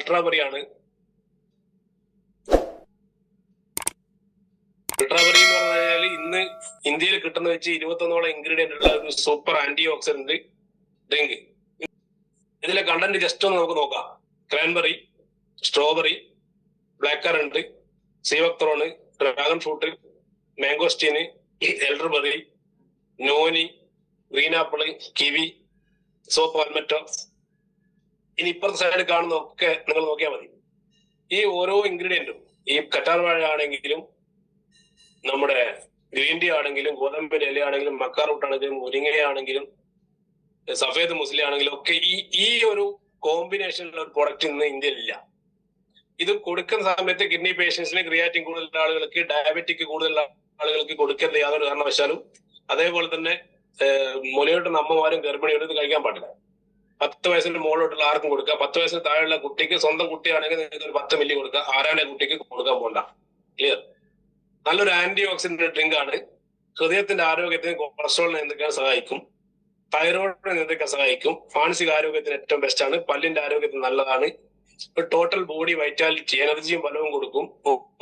അൾട്രാബെറിയാണ്. അൾട്രാബെറി എന്ന് പറഞ്ഞു കഴിഞ്ഞാൽ ഇന്ന് ഇന്ത്യയിൽ കിട്ടുന്ന വെച്ച് 21ഓളം ഇൻഗ്രീഡിയന്റ് ഉള്ള ഒരു സൂപ്പർ ആന്റി ഓക്സിഡന്റ് ഡ്രിങ്ക്. ഇതിലെ കണ്ടന്റ് ജസ്റ്റ് ഒന്ന് നമുക്ക് നോക്കാം. Cranberry, strawberry, black currant, sea buckthorn, dragon fruit, mangosteen, elderberry, noni, green apple, kiwi, saw palmetto. ഇനി ഇപ്പുറത്തെ സൈഡിൽ കാണുന്നതൊക്കെ നിങ്ങൾ നോക്കിയാൽ മതി. ഈ ഓരോ ഇൻഗ്രീഡിയന്റും, ഈ കറ്റാർ വാഴ ആണെങ്കിലും നമ്മുടെ ഗ്രീൻ ടീ ആണെങ്കിലും ഗോതമ്പിന്റെ ഇല ആണെങ്കിലും മക്കാർ റൂട്ട് ആണെങ്കിലും മുരിങ്ങയാണെങ്കിലും സഫേദ് മുസ്ലി ആണെങ്കിലും ഒക്കെ ഈ ഒരു കോമ്പിനേഷനിലുള്ള ഒരു പ്രൊഡക്റ്റ് ഇന്ന് ഇന്ത്യയിൽ ഇല്ല. ഇത് കൊടുക്കുന്ന സമയത്ത് കിഡ്നി പേഷ്യൻസിന്, ക്രിയാറ്റിൻ കൂടുതലുള്ള ആളുകൾക്ക്, ഡയബറ്റിക് കൂടുതലുള്ള ആളുകൾക്ക് കൊടുക്കരുത് യാതൊരു കാരണവശാലും. അതേപോലെ തന്നെ മുലയോട്ടുന്ന അമ്മമാരും ഗർഭിണികളും ഇത് കഴിക്കാൻ പാടില്ല. 10 വയസ്സിന് മുകളിലോട്ടുള്ള ആർക്കും കൊടുക്കുക. 10 വയസ്സിന് താഴെയുള്ള കുട്ടിക്ക്, സ്വന്തം കുട്ടിയാണെങ്കിൽ നിങ്ങൾക്ക് ഒരു 10 മില്ലി കൊടുക്കുക. 6 കുട്ടിക്ക് കൊടുക്കാൻ പോകണ്ട. ക്ലിയർ? നല്ലൊരു ആന്റി ഓക്സിഡന്റ് ഡ്രിങ്ക് ആണ്. ഹൃദയത്തിന്റെ ആരോഗ്യത്തിന്, കൊളസ്ട്രോളിനെ നിയന്ത്രിക്കാൻ സഹായിക്കും, തൈറോയിഡിനെ നിയന്ത്രിക്കാൻ സഹായിക്കും, മാനസിക ആരോഗ്യത്തിന് ഏറ്റവും ബെസ്റ്റ് ആണ്, പല്ലിന്റെ ആരോഗ്യത്തിന് നല്ലതാണ്, ടോട്ടൽ ബോഡി വൈറ്റാലിറ്റി, എനർജിയും ബലവും കൊടുക്കും,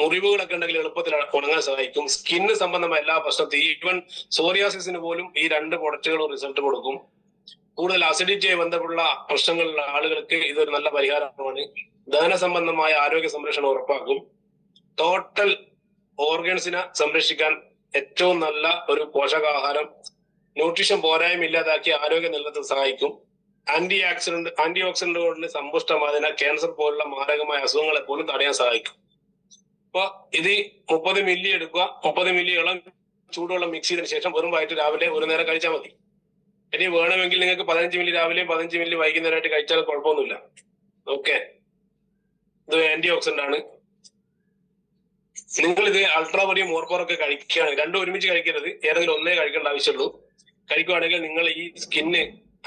മുറിവുകളൊക്കെ ഉണ്ടെങ്കിൽ എളുപ്പത്തിൽ ഉണങ്ങാൻ സഹായിക്കും, സ്കിന്ന് സംബന്ധമായ എല്ലാ പ്രശ്നത്തിനും, ഈവൻ സോറിയാസിസിന് പോലും ഈ 2 പ്രൊഡക്റ്റുകളും റിസൾട്ട് കൊടുക്കും. കൂടുതൽ അസിഡിറ്റിയെ ബന്ധപ്പെട്ടുള്ള പ്രശ്നങ്ങളുള്ള ആളുകൾക്ക് ഇതൊരു നല്ല പരിഹാരമാണ്. ദഹന സംബന്ധമായ ആരോഗ്യ സംരക്ഷണം ഉറപ്പാക്കും. ടോട്ടൽ ഓർഗൻസിനെ സംരക്ഷിക്കാൻ ഏറ്റവും നല്ല ഒരു പോഷകാഹാരം, ന്യൂട്രീഷൻ പോരായ്മ ഇല്ലാതാക്കി ആരോഗ്യം നിലനിർത്താൻ സഹായിക്കും. ആന്റി ഓക്സിഡന്റ് കൊണ്ട് സമ്പുഷ്ടമായതിനാൽ ക്യാൻസർ പോലുള്ള മാരകമായ അസുഖങ്ങളെ പോലും തടയാൻ സഹായിക്കും. അപ്പൊ ഇത് 30 മില്ലി എടുക്കുക. 30 മില്ലി ഇളം ചൂടുവെള്ളം മിക്സ് ചെയ്തതിനു ശേഷം വെറും വയറ്റ് രാവിലെ ഒരു നേരം കഴിച്ചാൽ മതി. ഇനി വേണമെങ്കിൽ നിങ്ങൾക്ക് 15 മില്ലി രാവിലെയും 15 മില്ലി വൈകുന്നേരമായിട്ട് കഴിച്ചാൽ കുഴപ്പമൊന്നുമില്ല. ഓക്കെ, ഇത് ആന്റി ഓക്സിഡന്റ് ആണ്. നിങ്ങൾ ഇത് അൾട്രാബെറിയും മോർക്കോറൊക്കെ കഴിക്കുകയാണെങ്കിൽ 2 ഒരുമിച്ച് കഴിക്കരുത്. ഏതെങ്കിലും ഒന്നേ കഴിക്കേണ്ട ആവശ്യമുള്ളൂ. കഴിക്കുകയാണെങ്കിൽ നിങ്ങൾ ഈ സ്കിന്ന്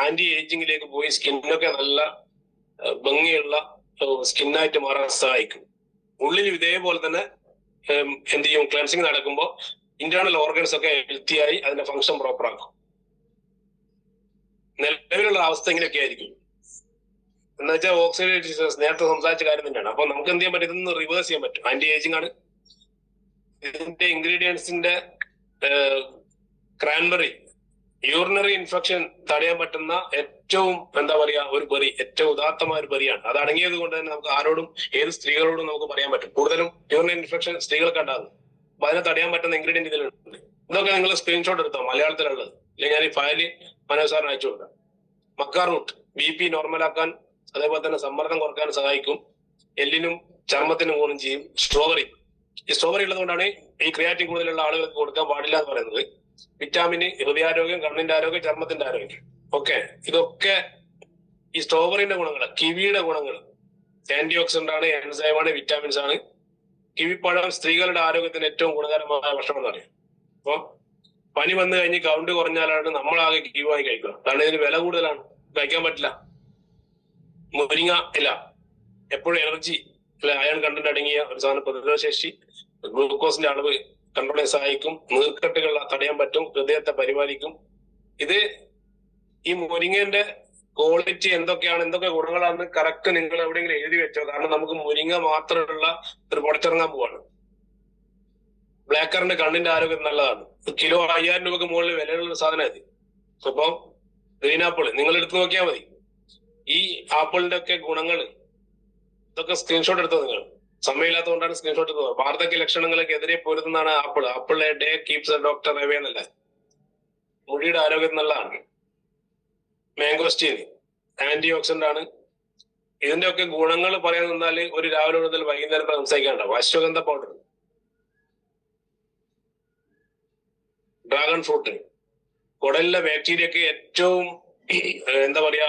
ആന്റി ഏജിങ്ങിലേക്ക് പോയി സ്കിന്നൊക്കെ നല്ല ഭംഗിയുള്ള സ്കിന്നായിട്ട് മാറാൻ സഹായിക്കും. ഉള്ളിൽ ഇതേപോലെ തന്നെ എന്ത് ചെയ്യും, ക്ലെൻസിങ് നടക്കുമ്പോൾ ഇന്റേണൽ ഓർഗൻസ് ഒക്കെ ഹെൽത്തിയായി അതിന്റെ ഫംഗ്ഷൻ പ്രോപ്പർ ആക്കും. നിലവിലുള്ള അവസ്ഥ ഇങ്ങനെയൊക്കെ ആയിരിക്കും. എന്ന് വെച്ചാൽ ഓക്സിഡേറ്റീവ് ഡിസീസ് നേരത്തെ സംസാരിച്ച കാര്യം തന്നെയാണ്. അപ്പൊ നമുക്ക് എന്ത് ചെയ്യാൻ പറ്റും, ഇതൊന്ന് റിവേഴ്സ് ചെയ്യാൻ പറ്റും. ആന്റി ഏജിങ് ആണ്. ഇതിന്റെ ഇൻഗ്രീഡിയൻസിന്റെ ക്രാൻബെറി, യൂറിനറി ഇൻഫെക്ഷൻ തടയാൻ പറ്റുന്ന ഏറ്റവും എന്താ പറയാ ഒരു ബെറി, ഏറ്റവും ഉദാത്തമായ ഒരു ബെറിയാണ്. അത് അടങ്ങിയത് കൊണ്ട് തന്നെ നമുക്ക് ആരോടും, ഏത് സ്ത്രീകളോടും നമുക്ക് പറയാൻ പറ്റും. കൂടുതലും യൂറിനറി ഇൻഫെക്ഷൻ സ്ത്രീകൾക്ക് ഉണ്ടാകും. അപ്പൊ അതിനെ തടയാൻ പറ്റുന്ന ഇൻഗ്രീഡിയന്റ് ഇതിലുണ്ട്. ഇതൊക്കെ നിങ്ങൾ സ്ക്രീൻഷോട്ട് എടുത്തോ, മലയാളത്തിലുള്ളത്. അല്ലെങ്കിൽ ഞാൻ ഈ ഫയല് മനോജ് സാറിന് അയച്ചു കൊടുക്കാം. മക്കാർ റൂട്ട് BP നോർമലാക്കാൻ, അതേപോലെ തന്നെ സമ്മർദ്ദം കുറക്കാൻ സഹായിക്കും. എല്ലിനും ചർമ്മത്തിനും ഗുണം ചെയ്യും. സ്ട്രോബെറി, ഈ സ്ട്രോബെറി ഉള്ളതുകൊണ്ടാണ് ഈ ക്രിയാറ്റിൻ കൂടുതലുള്ള ആളുകൾക്ക് കൊടുക്കാൻ പാടില്ല എന്ന് പറയുന്നത്. വിറ്റാമിന്, ഹൃദയാരോഗ്യം, കണ്ണിന്റെ ആരോഗ്യം, ചർമ്മത്തിന്റെ ആരോഗ്യം. ഓക്കെ, ഇതൊക്കെ ഈ സ്ട്രോബെറിന്റെ ഗുണങ്ങൾ, കിവിയുടെ ഗുണങ്ങൾ, ആന്റി ഓക്സിഡന്റ് ആണ്, എൻസൈമാണ്, വിറ്റാമിൻസ് ആണ്. കിവിപ്പഴം സ്ത്രീകളുടെ ആരോഗ്യത്തിന് ഏറ്റവും ഗുണകരമായ ഭക്ഷണം എന്ന് പറയും. അപ്പൊ പനി വന്നു കഴിഞ്ഞ് കൗണ്ട് കുറഞ്ഞാലാണ് നമ്മളാകെ കിവി വാങ്ങി കഴിക്കുക. കാരണം ഇതിന് വില കൂടുതലാണ്, കഴിക്കാൻ പറ്റില്ല. മുരിങ്ങ ഇല എപ്പോഴും എനർജി, അയൺ കണ്ടന്റ് അടങ്ങിയ ഒരു സാധനം, പ്രതിരോധശേഷി, ഗ്ലൂക്കോസിന്റെ അളവ് കൺട്രോൾ ചെയ്യാൻ സഹായിക്കും, നീർക്കെട്ടുകൾ തടയാൻ പറ്റും, ഹൃദയത്തെ പരിപാലിക്കും. ഇത് ഈ മുരിങ്ങന്റെ ക്വാളിറ്റി എന്തൊക്കെയാണ്, എന്തൊക്കെ ഗുണങ്ങളാണെന്ന് കറക്റ്റ് നിങ്ങൾ എവിടെയെങ്കിലും എഴുതി വെച്ചോ. കാരണം നമുക്ക് മുരിങ്ങ മാത്രമുള്ള ഒരു പുറത്തിറങ്ങാൻ പോവാണ്. ബ്ലാക്ക് കറന്റ് കണ്ണിന്റെ ആരോഗ്യം നല്ലതാണ്. കിലോ 5000 രൂപക്ക് മുകളിൽ വിലയുള്ള സാധനം ഇത്. അപ്പം ഗ്രീൻ ആപ്പിൾ നിങ്ങൾ എടുത്തു നോക്കിയാൽ മതി. ഈ ആപ്പിളിന്റെ ഒക്കെ ഗുണങ്ങൾ ഇതൊക്കെ സ്ക്രീൻഷോട്ട് എടുത്തോ. നിങ്ങൾ സമയമില്ലാത്തതുകൊണ്ടാണ് സ്ക്രീൻഷോട്ട് എടുത്തത്. വാർദ്ധക്യ ലക്ഷണങ്ങൾക്ക് എതിരെ പൊരുതുന്നതാണ് apple a day keeps a doctor away എന്നല്ല. മുടിയുടെ ആരോഗ്യം നല്ലതാണ്. മാംഗോസ്റ്റീൻ ആന്റി ഓക്സിഡന്റ് ആണ്. ഇതിന്റെ ഒക്കെ ഗുണങ്ങൾ പറയാൻ നിന്നാൽ ഒരു രാവിലെ മുതൽ വൈകുന്നേരം സംസാരിക്കാനുണ്ടാവും. അശ്വഗന്ധ പൗഡർ, ഡ്രാഗൺ ഫ്രൂട്ട് കുടലിലെ ബാക്ടീരിയക്ക് ഏറ്റവും എന്താ പറയാ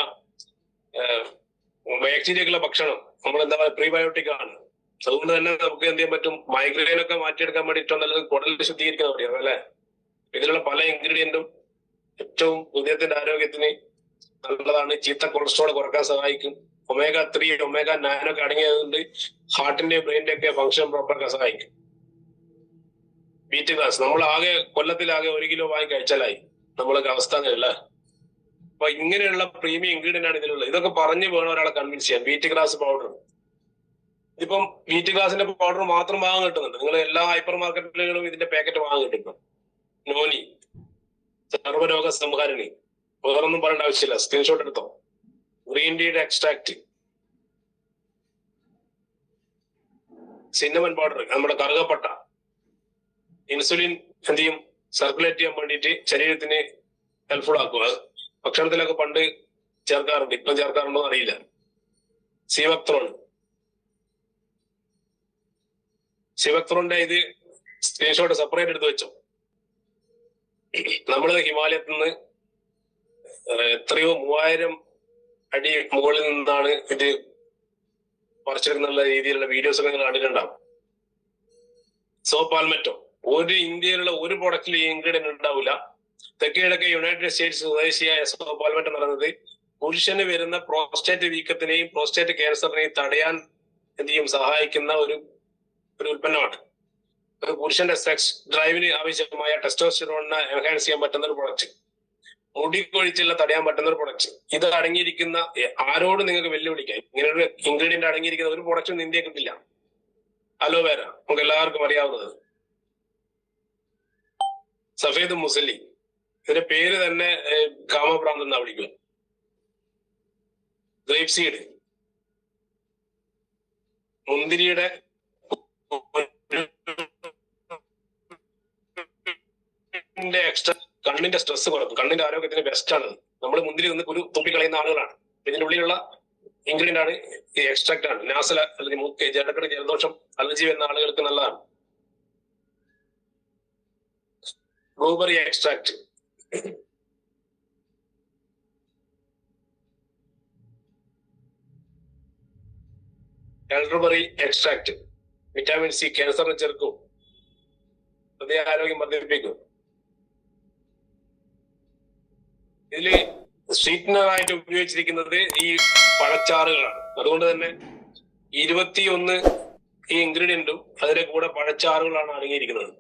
ബാക്ടീരിയക്കുള്ള ഭക്ഷണം. നമ്മൾ എന്താ പറയാ പ്രീബയോട്ടിക് ആണ്. അതുകൊണ്ട് തന്നെ നമുക്ക് എന്ത് ചെയ്യാൻ പറ്റും, മൈഗ്രെയിൻ ഒക്കെ മാറ്റിയെടുക്കാൻ വേണ്ടിയിട്ട് നല്ലത് കുടലിൽ ശുദ്ധീകരിക്കാൻ പറയാം അല്ലെ. ഇതിലുള്ള പല ഇൻഗ്രീഡിയന്റും ഏറ്റവും ഹൃദയത്തിന്റെ ആരോഗ്യത്തിന് നല്ലതാണ്. ചീത്ത കൊളസ്ട്രോൾ കുറക്കാൻ സഹായിക്കും. omega-3, omega-9 ഒക്കെ അടങ്ങിയതുകൊണ്ട് ഹാർട്ടിന്റെ ബ്രെയിനിന്റെ ഒക്കെ ഫംഗ്ഷൻ പ്രോപ്പറാക്കാൻ സഹായിക്കും. ബീറ്റ് ഗ്രാസ് നമ്മൾ കൊല്ലത്തിലാകെ 1 കിലോ വാങ്ങി കഴിച്ചാലായി. നമ്മളൊക്കെ അവസ്ഥ അങ്ങനെയല്ല. അപ്പൊ ഇങ്ങനെയുള്ള പ്രീമിയം ഇൻഗ്രീഡിയന്റ് ആണ് ഇതിലുള്ളത്. ഇതൊക്കെ പറഞ്ഞു വേണം ഒരാളെ കൺവിൻസ് ചെയ്യാൻ. ബീറ്റ് ഗ്രാസ് പൗഡർ ഇതിപ്പം വീറ്റ് ഗ്ലാസിന്റെ പൗഡർ മാത്രം വാങ്ങാൻ കിട്ടുന്നുണ്ട്. നിങ്ങൾ എല്ലാ ഹൈപ്പർ മാർക്കറ്റുകളിലും ഇതിന്റെ പാക്കറ്റ് വാങ്ങാൻ കിട്ടും. നോനി, സർവ്വരോഗ സംഹാരിണി, വേറൊന്നും പറയേണ്ട ആവശ്യമില്ല. സ്ക്രീൻഷോട്ട് എടുത്തോ. ഗ്രീൻ ടീയുടെ എക്സ്ട്രാക്ട്, സിന്നമൺ പൗഡർ, നമ്മുടെ കറുകപ്പട്ട. ഇൻസുലിൻ എന്ത് ചെയ്യും? സർക്കുലേറ്റ് ചെയ്യാൻ വേണ്ടിയിട്ട് ശരീരത്തിന് ഹെൽപ്ഫുൾ ആക്കുക. ഭക്ഷണത്തിലൊക്കെ പണ്ട് ചേർക്കാറുണ്ട്, ഇപ്പം ചേർക്കാറുണ്ടോ അറിയില്ല. സിവക്ത്രോൺ, സിവക്ത്രോണിന്റെ ഇത് സ്ക്രീൻഷോട്ട് സെപ്പറേറ്റ് എടുത്ത് വെച്ചോ. നമ്മള് ഹിമാലയത്തിൽ നിന്ന് എത്രയോ 3000 അടി മുകളിൽ നിന്നാണ് ഇത് പറിച്ചെടുക്കുന്ന രീതിയിലുള്ള വീഡിയോസ് ഒക്കെ നിങ്ങൾ കണ്ടിട്ടുണ്ടാവും. സോപാൽമെറ്റോ, ഇന്ത്യയിലുള്ള ഒരു പ്രൊഡക്റ്റിൽ ഈ ഇൻഗ്രീഡിയന്റ് ഉണ്ടാവില്ല. തെക്കേ കിഴക്കേ യുണൈറ്റഡ് സ്റ്റേറ്റ്സ് സ്വദേശിയായ സോപാൽമെറ്റ് എന്ന് പറയുന്നത് പുരുഷന് വരുന്ന പ്രോസ്റ്റേറ്റ് വീക്കത്തിനെയും പ്രോസ്റ്റേറ്റ് ക്യാൻസറിനെയും തടയാൻ എന്ത് ചെയ്യും? സഹായിക്കുന്ന ഒരു ഉൽപ്പന്നമാണ്. ഒരു പുരുഷന്റെ സെക്സ് ഡ്രൈവിന് ആവശ്യമായ ടെസ്റ്റോസ്റ്റെറോണിനെ എൻഹാൻസ് ചെയ്യാൻ പറ്റുന്ന ഒരു പ്രൊഡക്റ്റ്, മുടി കൊഴിച്ചില്ല തടയാൻ പറ്റുന്ന ഒരു പ്രൊഡക്റ്റ്. ഇത് അടങ്ങിയിരിക്കുന്ന ആരോട് നിങ്ങൾക്ക് വെല്ലുവിളിക്കാം. ഇങ്ങനെ ഒരു ഇൻഗ്രീഡിയന്റ് അടങ്ങിയിരിക്കുന്ന ഒരു പ്രൊഡക്റ്റും ഇന്ത്യയിൽ കിട്ടില്ല. അലോവേര നമുക്ക് എല്ലാവർക്കും അറിയാവുന്നത്. സഫേദ് മുസല്ലി, ഇതിന്റെ പേര് തന്നെ കാമഭ്രാന്ത് എന്നാ വിളിക്കുക. ഗ്രേപ്പ് സീഡ്, മുന്തിരിയുടെ എക്സ്ട്രാ കണ്ണിന്റെ സ്ട്രെസ് കുറക്കും, കണ്ണിന്റെ ആരോഗ്യത്തിന് ബെസ്റ്റ് ആണ്. നമ്മൾ മുന്തിരി നിന്ന് ഒരു തുപ്പിക്കളയുന്ന ആളുകളാണ്. ഇതിന്റെ ഉള്ളിലുള്ള ഇൻഗ്രീഡിയന്റ് ആണ് ഈ എക്സ്ട്രാക്ട് ആണ്. നാസൽ അല്ലെങ്കിൽ മൂക്ക്, ജലക്കട, ജലദോഷം, അലർജി വരുന്ന ആളുകൾക്ക് നല്ലതാണ്. Blueberry extract, elderberry extract, vitamin C, ക്യാൻസറിനെ ചെറുക്കും, ഹൃദയ ആരോഗ്യം വർദ്ധിപ്പിക്കും. ഇതില് സ്വീറ്റ്നറായിട്ട് ഉപയോഗിച്ചിരിക്കുന്നത് ഈ പഴച്ചാറുകളാണ്. അതുകൊണ്ട് തന്നെ 21 ഈ ഇൻഗ്രീഡിയന്റും അതിന്റെ കൂടെ പഴച്ചാറുകളാണ് അടങ്ങിയിരിക്കുന്നത്.